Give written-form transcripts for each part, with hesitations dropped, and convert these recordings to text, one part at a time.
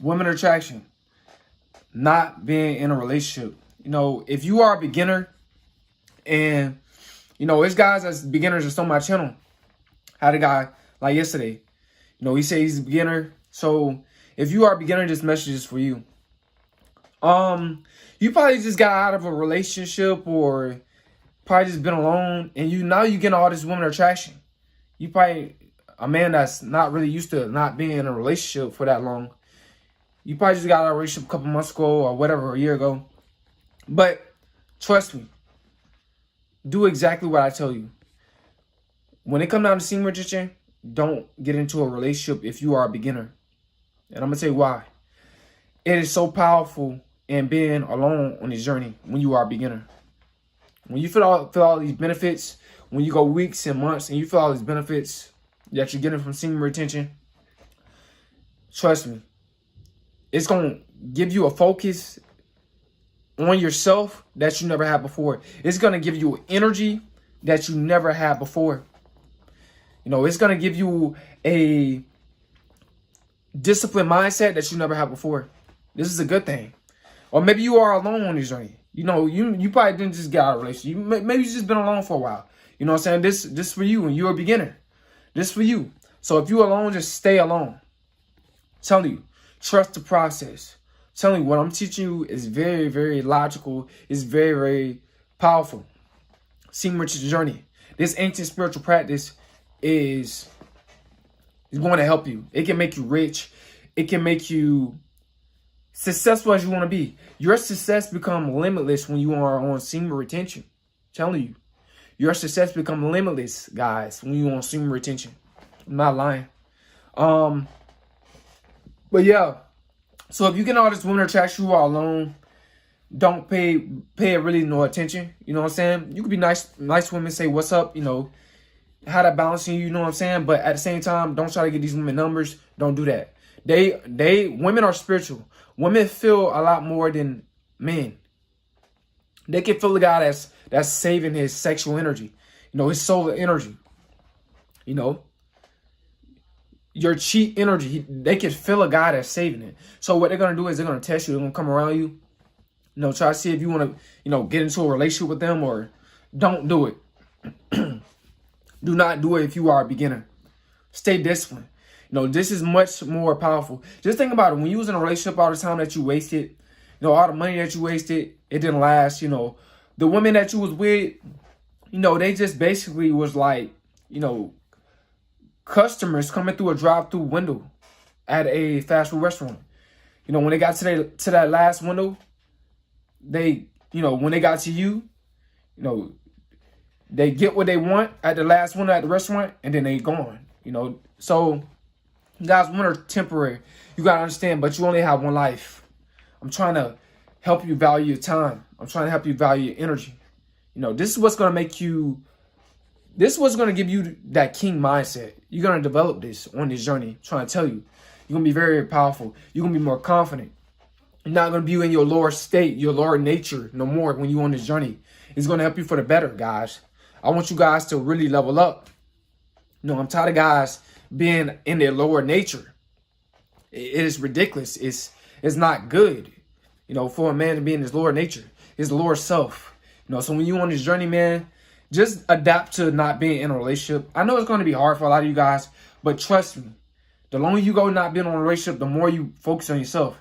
women attraction, not being in a relationship. You know, if you are a beginner, and you know, it's guys that's beginners that's on my channel. Had a guy like yesterday. You know, he said he's a beginner. So if you are a beginner, this message is for you. You probably just got out of a relationship, or probably just been alone, and now you getting all this woman attraction. You probably a man that's not really used to not being in a relationship for that long. You probably just got out of a relationship a couple months ago or whatever, a year ago. But trust me, do exactly what I tell you. When it comes down to semen retention, don't get into a relationship if you are a beginner. And I'm going to tell you why. It is so powerful in being alone on this journey when you are a beginner. When you feel all these benefits, when you go weeks and months and you feel all these benefits that you're getting from semen retention, trust me, it's going to give you a focus on yourself that you never had before. It's going to give you energy that you never had before. You know, it's going to give you a disciplined mindset that you never had before. This is a good thing. Or maybe you are alone on this journey. You know, you probably didn't just get out of a relationship. Maybe you've just been alone for a while. You know what I'm saying? This for you, and you're a beginner. This for you. So if you're alone, just stay alone. I'm telling you, trust the process. I'm telling you, what I'm teaching you is very, very logical. It's very, very powerful. Semen retention journey. This ancient spiritual practice is going to help you. It can make you rich. It can make you successful as you want to be. Your success becomes limitless when you are on semen retention. I'm telling you. Your success becomes limitless, guys, when you're on semen retention. I'm not lying. But yeah. So if you get all this women attraction, you are alone, don't pay it really no attention. You know what I'm saying? You could be nice women, say what's up, you know, how that balancing you know what I'm saying? But at the same time, don't try to get these women numbers. Don't do that. Women are spiritual. Women feel a lot more than men. They can feel a guy that's saving his sexual energy, you know, his solar energy, you know, your cheat energy. They can feel a guy that's saving it. So what they're going to do is they're going to test you. They're going to come around you, you know, try to see if you want to, you know, get into a relationship with them, or don't do it. Do not do it if you are a beginner. Stay disciplined. You know, this is much more powerful. Just think about it. When you was in a relationship, all the time that you wasted, you know, all the money that you wasted, it didn't last. You know, the women that you was with, you know, they just basically was like, you know, customers coming through a drive-through window at a fast food restaurant. You know, when they got to that last window, they, you know, when they got to you, you know, they get what they want at the last window at the restaurant, and then they gone. You know, so guys, women are temporary. You gotta understand, but you only have one life. I'm trying to help you value your time. I'm trying to help you value your energy. You know, this is what's gonna make you. This is what's gonna give you that king mindset. You're gonna develop this on this journey. I'm trying to tell you, you're gonna be very, very powerful. You're gonna be more confident. You're not gonna be in your lower state, your lower nature no more when you're on this journey. It's gonna help you for the better, guys. I want you guys to really level up. You know, I'm tired of guys being in their lower nature. It is ridiculous. It's not good, you know, for a man to be in his lower nature, his lower self. You know, so when you're on this journey, man, just adapt to not being in a relationship. I know it's going to be hard for a lot of you guys, but trust me, the longer you go not being in a relationship, the more you focus on yourself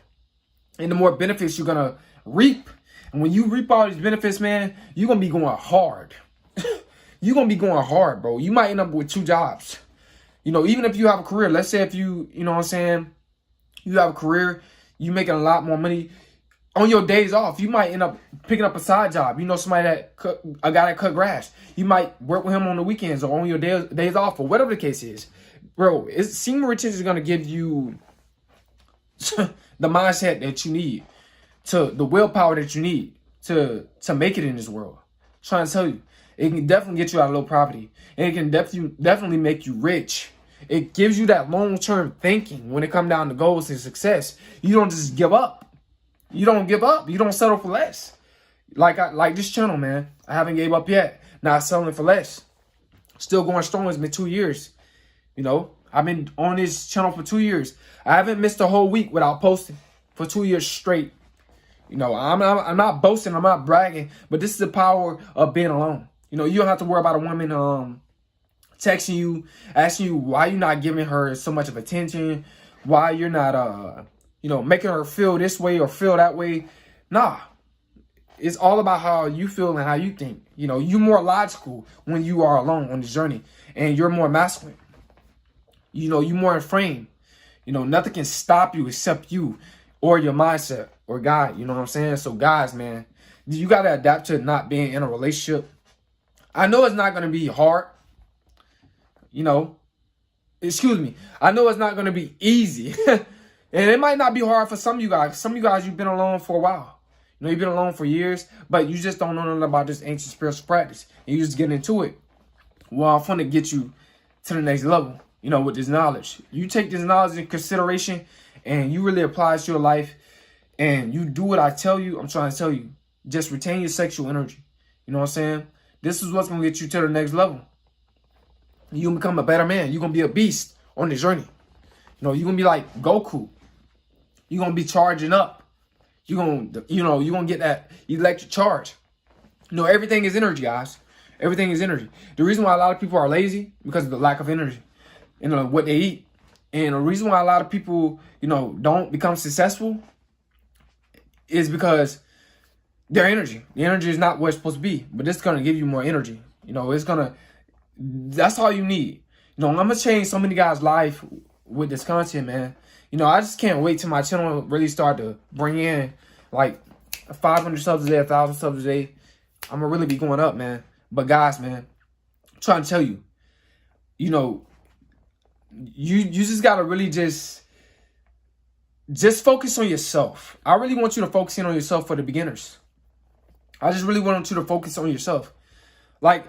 and the more benefits you're going to reap. And when you reap all these benefits, man, you're going to be going hard. You're going to be going hard, bro. You might end up with 2 jobs. You know, even if you have a career, let's say if you know what I'm saying, you have a career, you making a lot more money. On your days off, you might end up picking up a side job. You know, somebody a guy that cut grass. You might work with him on the weekends or on your days off, or whatever the case is. Bro, semen retention is going to give you the mindset that you need, to the willpower that you need to make it in this world. I'm trying to tell you. It can definitely get you out of low poverty. And it can definitely make you rich. It gives you that long-term thinking when it comes down to goals and success. You don't just give up. You don't give up. You don't settle for less. Like this channel, man. I haven't gave up yet. Not selling for less. Still going strong. It's been 2 years. You know, I've been on this channel for 2 years. I haven't missed a whole week without posting for 2 years straight. You know, I'm not boasting, I'm not bragging, but this is the power of being alone. You know, you don't have to worry about a woman texting you, asking you why you're not giving her so much of attention, why you're not you know, making her feel this way or feel that way. Nah. It's all about how you feel and how you think. You know, you're more logical when you are alone on this journey, and you're more masculine. You know, you're more in frame. You know, nothing can stop you except you or your mindset or God. You know what I'm saying? So guys, man, you got to adapt to not being in a relationship. I know it's not going to be hard. You know, excuse me. I know it's not going to be easy. And it might not be hard for some of you guys. Some of you guys, you've been alone for a while. You know, you've been alone for years, but you just don't know nothing about this ancient spiritual practice. And you just get into it. Well, I'm finna get you to the next level, you know, with this knowledge. You take this knowledge in consideration and you really apply it to your life and you do what I tell you. I'm trying to tell you, just retain your sexual energy. You know what I'm saying? This is what's going to get you to the next level. You're going to become a better man. You're going to be a beast on the journey. You know, you're going to be like Goku. You're going to be charging up. You're going to get that electric charge. You know, everything is energy, guys. Everything is energy. The reason why a lot of people are lazy because of the lack of energy. You know, what they eat. And the reason why a lot of people, you know, don't become successful is because their energy. The energy is not what it's supposed to be. But it's going to give you more energy. You know, it's going to, that's all you need. You know, I'm going to change so many guys' life with this content, man. You know, I just can't wait till my channel really start to bring in like 500 subs a day, 1,000 subs a day. I'm going to really be going up, man. But guys, man, I'm trying to tell you, you know, you just got to really just focus on yourself. I really want you to focus in on yourself for the beginners. I just really want you to focus on yourself. Like,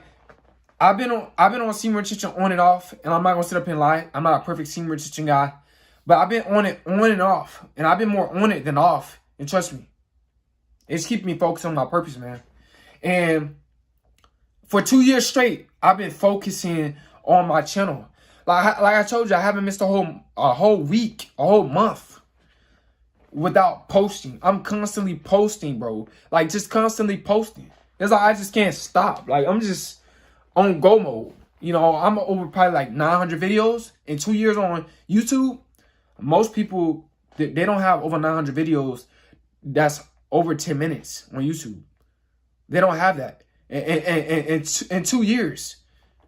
I've been on semen retention on and off, and I'm not going to sit up and lie. I'm not a perfect semen retention guy. But I've been on it on and off. And I've been more on it than off. And trust me, it's keeping me focused on my purpose, man. And for 2 years straight, I've been focusing on my channel. Like I told you, I haven't missed a whole week, a whole month without posting. I'm constantly posting, bro. Like, just constantly posting. It's like I just can't stop. Like, I'm just on go mode. You know, I'm over probably like 900 videos in 2 years on YouTube. Most people, they don't have over 900 videos that's over 10 minutes on YouTube. They don't have that. In 2 years,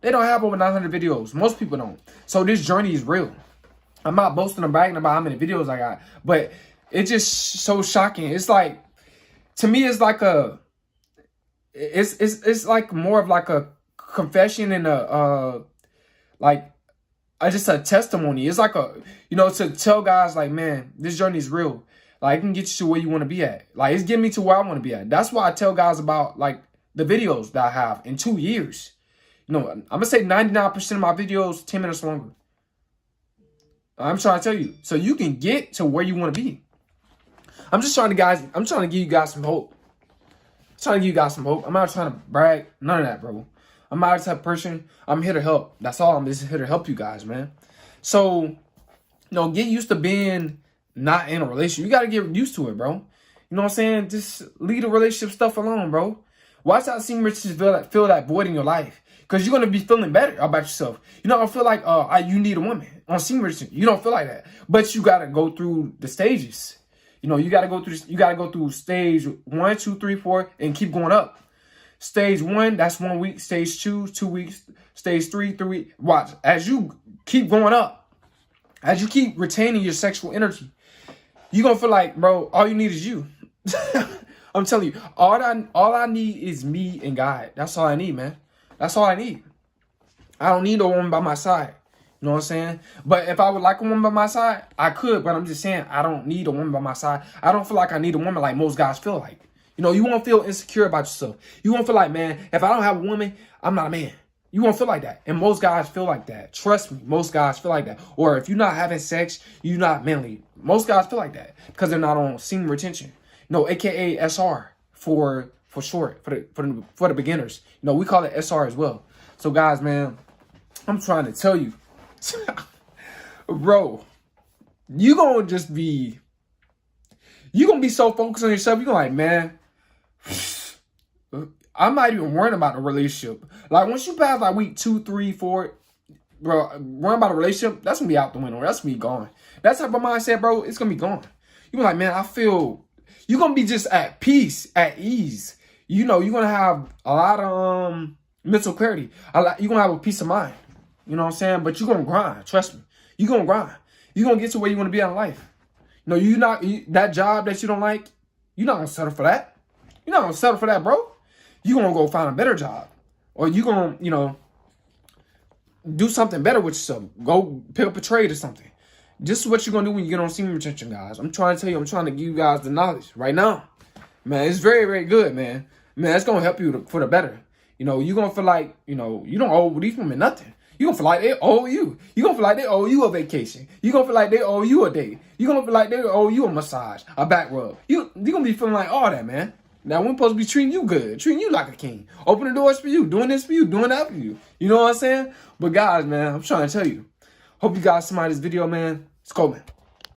they don't have over 900 videos. Most people don't. So this journey is real. I'm not boasting or bragging about how many videos I got, but it's just so shocking. It's like, to me, it's like it's like more of like a confession and just a testimony. It's like you know, to tell guys like, man, this journey is real. Like, it can get you to where you want to be at. Like, it's getting me to where I want to be at. That's why I tell guys about like the videos that I have in 2 years. You know, I'm gonna say 99% of my videos 10 minutes longer. I'm trying to tell you, so you can get to where you want to be. I'm trying to give you guys some hope. I'm not trying to brag, none of that, bro. I'm not the type of person. I'm here to help. That's all. I'm just here to help you guys, man. So, you know, get used to being not in a relationship. You got to get used to it, bro. You know what I'm saying? Just leave the relationship stuff alone, bro. Watch out semen retention fill that void in your life. Because you're going to be feeling better about yourself. You know, I feel like you need a woman on semen retention. You don't feel like that. But you got to go through the stages. You know, you got to go through stage 1, 2, 3, 4, and keep going up. Stage 1, that's 1 week. Stage 2, 2 weeks. Stage 3, 3 weeks. Watch. As you keep going up, as you keep retaining your sexual energy, you're going to feel like, bro, all you need is you. I'm telling you, all I need is me and God. That's all I need, man. That's all I need. I don't need a woman by my side. You know what I'm saying? But if I would like a woman by my side, I could. But I'm just saying, I don't need a woman by my side. I don't feel like I need a woman like most guys feel like. You know, you won't feel insecure about yourself. You won't feel like, man, if I don't have a woman, I'm not a man. You won't feel like that. And most guys feel like that. Trust me, most guys feel like that. Or if you're not having sex, you're not manly. Most guys feel like that because they're not on semen retention. You know, AKA SR for short, for the beginners. You know, we call it SR as well. So guys, man, I'm trying to tell you. bro, you gonna be so focused on yourself. You're gonna like, man, I'm not even worrying about a relationship. Like, once you pass like week 2, 3, 4, bro, worrying about a relationship, that's gonna be out the window. That's gonna be gone. That type of mindset, bro, it's gonna be gone. You be like, man, I feel, you're gonna be just at peace, at ease. You know, you're gonna have a lot of mental clarity. You're gonna have a peace of mind. You know what I'm saying? But you're gonna grind. Trust me. You're gonna grind. You're gonna get to where you want to be in life. No, that job that you don't like, you're not gonna settle for that. You're not gonna settle for that, bro. You're gonna go find a better job. Or you're gonna, do something better with yourself. Go pick up a trade or something. This is what you're gonna do when you get on semen retention, guys. I'm trying to tell you, I'm trying to give you guys the knowledge right now. Man, it's very, very good, man. Man, it's gonna help you for the better. You're gonna feel like, you don't owe these women nothing. You're gonna feel like they owe you. You're gonna feel like they owe you a vacation. You're gonna feel like they owe you a date. You're gonna feel like they owe you a massage, a back rub. You're gonna be feeling like all that, man. Now, we're supposed to be treating you good, treating you like a king. Open the doors for you, doing this for you, doing that for you. You know what I'm saying? But guys, man, I'm trying to tell you. Hope you guys smile this video, man. Let's go, man.